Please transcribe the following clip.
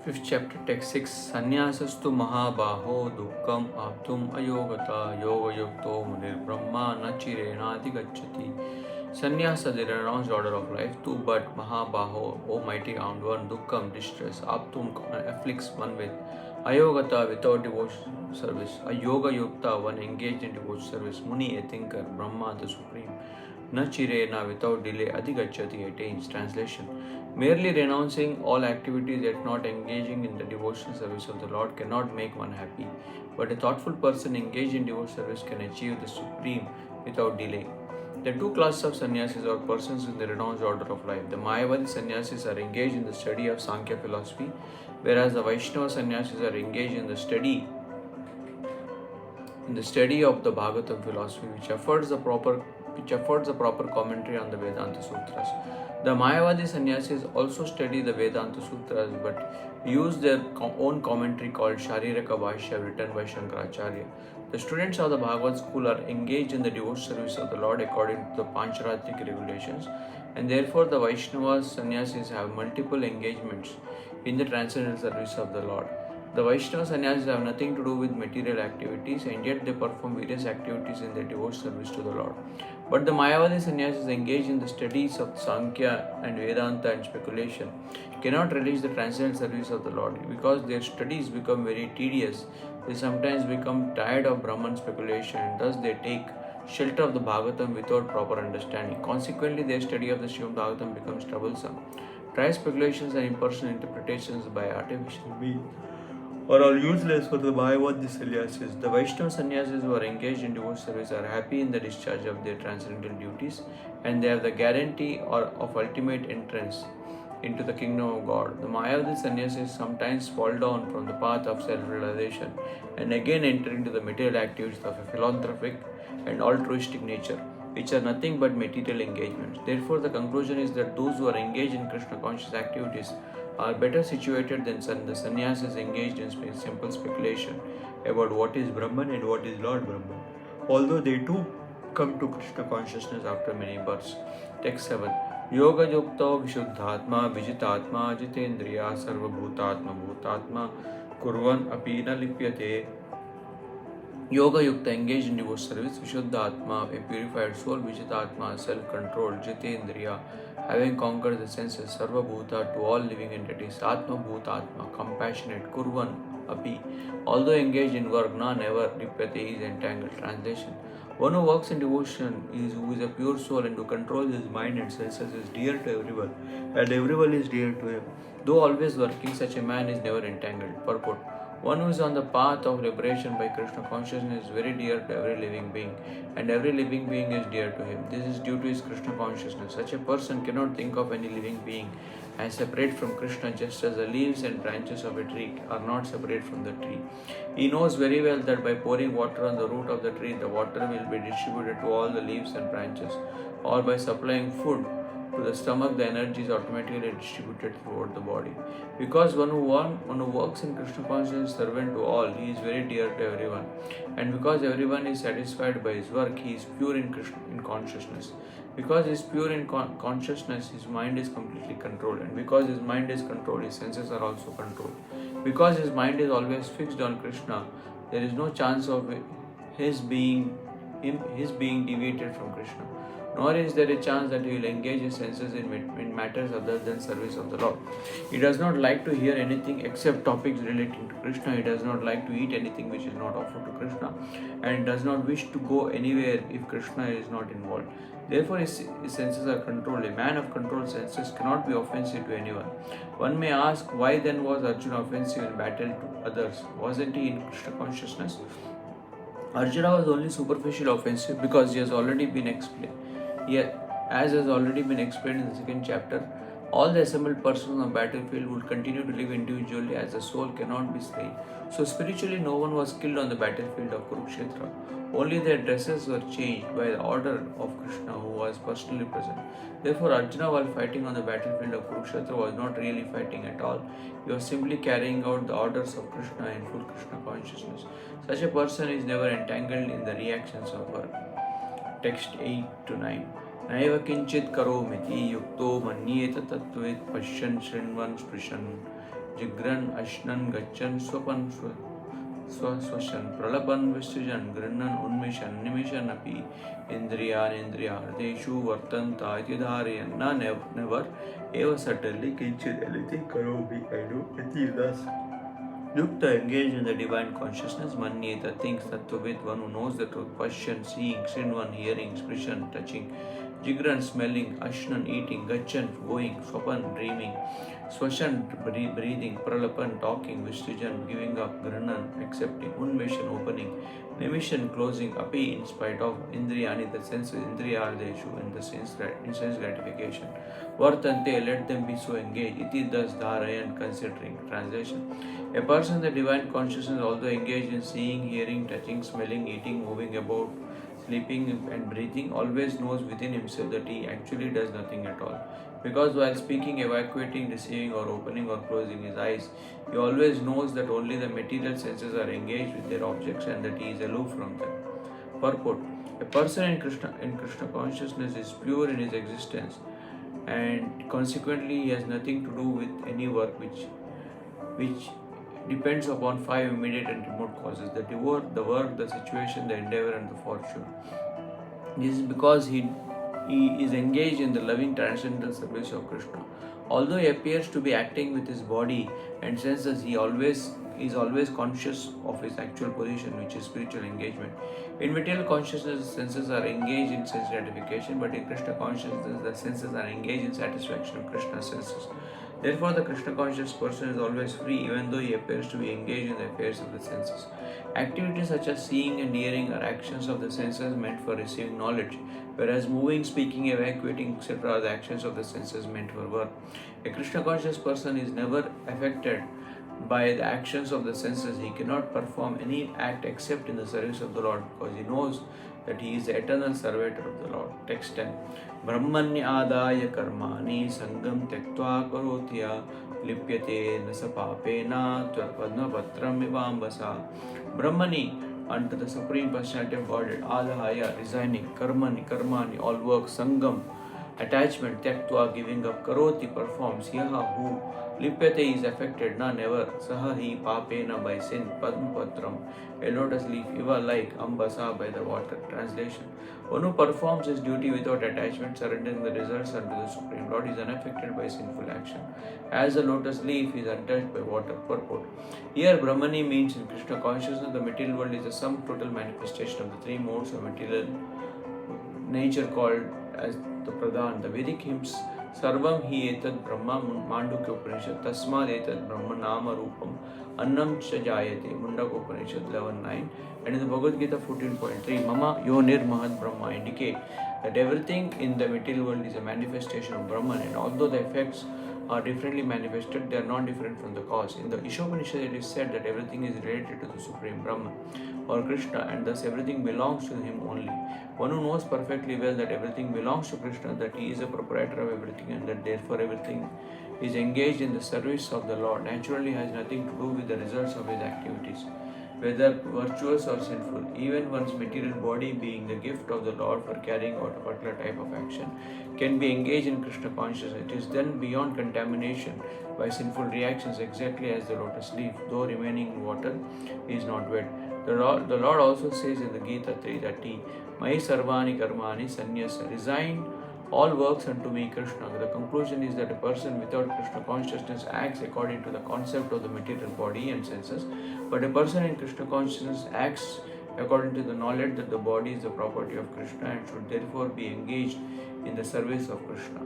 5th chapter, text 6. Sannyasastu mahabaho dukkam abdum ayogata yoga yukto munir brahma nachirena adhigacchati. Sannyasa, the renounced order of life. 2. But mahabaho, O mighty armed one, dukkam, distress, abdum, afflicts one with ayogata, without devotion service, a yoga yukta, one engaged in devotion service, muni, a thinker, brahma, the supreme, nachirena, without delay, adhigacchati, attains. Translation: merely renouncing all activities yet not engaging in the devotional service of the Lord cannot make one happy, but a thoughtful person engaged in devotional service can achieve the supreme without delay. The two classes of sannyasis are persons in the renounced order of life. The Mayavadi sannyasis are engaged in the study of Sankhya philosophy, whereas the Vaishnava sannyasis are engaged in the study of the Bhagavatam philosophy, which affords the proper commentary on the Vedanta Sutras. The Mayavadi sannyasis also study the Vedanta Sutras but use their own commentary called Shariraka Bhashya, written by Shankaracharya. The students of the Bhagavad school are engaged in the devotional service of the Lord according to the Pancharatric regulations, and therefore the Vaishnava sannyasis have multiple engagements in the transcendental service of the Lord. The Vaishnava sannyasis have nothing to do with material activities, and yet they perform various activities in their devotional service to the Lord. But the Mayavadi sannyasis engaged in the studies of Sankhya and Vedanta and speculation cannot relish the transcendental service of the Lord because their studies become very tedious. They sometimes become tired of Brahman speculation, and thus they take shelter of the Bhagavatam without proper understanding. Consequently, their study of the Srimad Bhagavatam becomes troublesome. Dry speculations and impersonal interpretations by artificial beings are all useless for the Mayavadi sannyasis. The Vaishnava sannyasis who are engaged in devotional service are happy in the discharge of their transcendental duties, and they have the guarantee of ultimate entrance into the kingdom of God. The Mayavadi sannyasis sometimes fall down from the path of self-realization and again enter into the material activities of a philanthropic and altruistic nature, which are nothing but material engagements. Therefore, the conclusion is that those who are engaged in Krishna conscious activities are better situated than the sannyasis engaged in simple speculation about what is Brahman and what is Lord Brahman, although they too come to Krishna consciousness after many births. Text 7. Yoga yukta vishuddhatma vijitatma jitendriya sarvabhutatma bhutatma kurvan apina lipyate. Yoga Yukta, engaged in devotional service, Vishuddha Atma, a purified soul, Vijita Atma, self-controlled, Jitendriya, having conquered the senses, Sarva Bhuta, to all living entities, Atma Bhuta Atma, compassionate, Kurvan Api, although engaged in work, never, Lipyate is entangled. Translation: one who works in devotion who is a pure soul and who controls his mind and senses is dear to everyone, and everyone is dear to him. Though always working, such a man is never entangled. Purport: one who is on the path of liberation by Krishna consciousness is very dear to every living being, and every living being is dear to him. This is due to his Krishna consciousness. Such a person cannot think of any living being as separate from Krishna, just as the leaves and branches of a tree are not separate from the tree. He knows very well that by pouring water on the root of the tree, the water will be distributed to all the leaves and branches, or by supplying food to the stomach, the energy is automatically distributed throughout the body. Because one who works in Krishna consciousness is servant to all, he is very dear to everyone. And because everyone is satisfied by his work, he is pure in consciousness. Because he is pure in consciousness, his mind is completely controlled. And because his mind is controlled, his senses are also controlled. Because his mind is always fixed on Krishna, there is no chance of his being deviated from Krishna. Nor is there a chance that he will engage his senses in matters other than service of the Lord. He does not like to hear anything except topics relating to Krishna. He does not like to eat anything which is not offered to Krishna, and does not wish to go anywhere if Krishna is not involved. Therefore, his senses are controlled. A man of controlled senses cannot be offensive to anyone. One may ask, why then was Arjuna offensive in battle to others? Wasn't he in Krishna consciousness? Arjuna was only superficial offensive because he has already been explained. Yet, as has already been explained in the second chapter, all the assembled persons on the battlefield would continue to live individually as the soul cannot be slain. So spiritually no one was killed on the battlefield of Kurukshetra. Only their dresses were changed by the order of Krishna, who was personally present. Therefore Arjuna, while fighting on the battlefield of Kurukshetra, was not really fighting at all. He was simply carrying out the orders of Krishna in full Krishna consciousness. Such a person is never entangled in the reactions of work. Text 8 to 9. Naiva kinchit karomiti yukto manyeta tattvet pashyan shrinvan sprishan Jigran, Ashnan, Gachan, Swapan, Swashan, Pralapan, Vistijan, Grinnan, Unmishan, Nimishan api, Indriyan, Indriyardeshu, Vartanta, Itidhariyan, never, eva certainly, Kinchid, anything, Karobi, I do, Itidas. Yukta engaged in the divine consciousness, Manyeta thinks Tattvavid, one who knows the truth, Pashyan, seeing, Srinvan, hearing, Sprishan, touching, Jigran, smelling, Ashnan, eating, Gachan, going, Swapan, dreaming, Swashan, breathing, Pralapan, talking, Vistijan, giving up, Granan, accepting, Unmeshan, opening, Nimishan, closing, Api, in spite of, Indriyani, the senses, Indriyardeshu, in the sense gratification, Vartante, let them be so engaged, Iti thus Dharayan, considering. Translation: a person, the divine consciousness, although engaged in seeing, hearing, touching, smelling, eating, moving about, sleeping and breathing, always knows within himself that he actually does nothing at all. Because while speaking, evacuating, receiving or opening or closing his eyes, he always knows that only the material senses are engaged with their objects and that he is aloof from them. Purport: a person in Krishna consciousness is pure in his existence, and consequently he has nothing to do with any work which depends upon five immediate and remote causes: the work, the situation, the endeavor, and the fortune. This is because he is engaged in the loving transcendental service of Krishna. Although he appears to be acting with his body and senses, he is always conscious of his actual position, which is spiritual engagement. In material consciousness, the senses are engaged in sense gratification, but in Krishna consciousness, the senses are engaged in satisfaction of Krishna's senses. Therefore, the Krishna conscious person is always free, even though he appears to be engaged in the affairs of the senses. Activities such as seeing and hearing are actions of the senses meant for receiving knowledge, whereas moving, speaking, evacuating, etc. are the actions of the senses meant for work. A Krishna conscious person is never affected by the actions of the senses. He cannot perform any act except in the service of the Lord, because he knows that he is the eternal servant of the Lord. Text 10. Brahmanya adaya karmani sangam tektva karotya lipyate nasa papena tvarpadma patram ivambasa. Brahmani, unto the Supreme Personality of Godhead, adaya, resigning, karmani, all work, sangam, attachment, tyaktva, giving up, karoti, performs, yaha, who, lipyate, is affected, na, never, saha, he, papena, by sin, padma patram, a lotus leaf, iva, like, ambasa, by the water. Translation: one who performs his duty without attachment, surrendering the results unto the Supreme Lord, is unaffected by sinful action, as a lotus leaf is untouched by water. Purport: here Brahmani means in Krishna consciousness, the material world is the sum total manifestation of the three modes of material nature called as the Pradhan. The Vedic hymns Sarvam hi etad Brahma Mandukya Upanishad Tasmad etad Brahma Nama Rupam Annam cha Jayate Mundaka Upanishad 11.9, and in the Bhagavad Gita 14.3 Mama Yonir Mahad Brahma indicate that everything in the material world is a manifestation of Brahman, and although the effects are differently manifested, they are not different from the cause. In the Ishopanishad it is said that everything is related to the Supreme Brahman or Krishna, and thus everything belongs to him only. One who knows perfectly well that everything belongs to Krishna, that he is the proprietor of everything, and that therefore everything is engaged in the service of the Lord, naturally has nothing to do with the results of his activities, whether virtuous or sinful. Even one's material body, being the gift of the Lord for carrying out a particular type of action, can be engaged in Krishna consciousness. It is then beyond contamination by sinful reactions, exactly as the lotus leaf, though remaining in water, is not wet. The Lord also says in the Gita 3:30, Mai sarvani karmani sanyasa, resign all works unto me, Krishna. The conclusion is that a person without Krishna consciousness acts according to the concept of the material body and senses, but a person in Krishna consciousness acts according to the knowledge that the body is the property of Krishna and should therefore be engaged in the service of Krishna.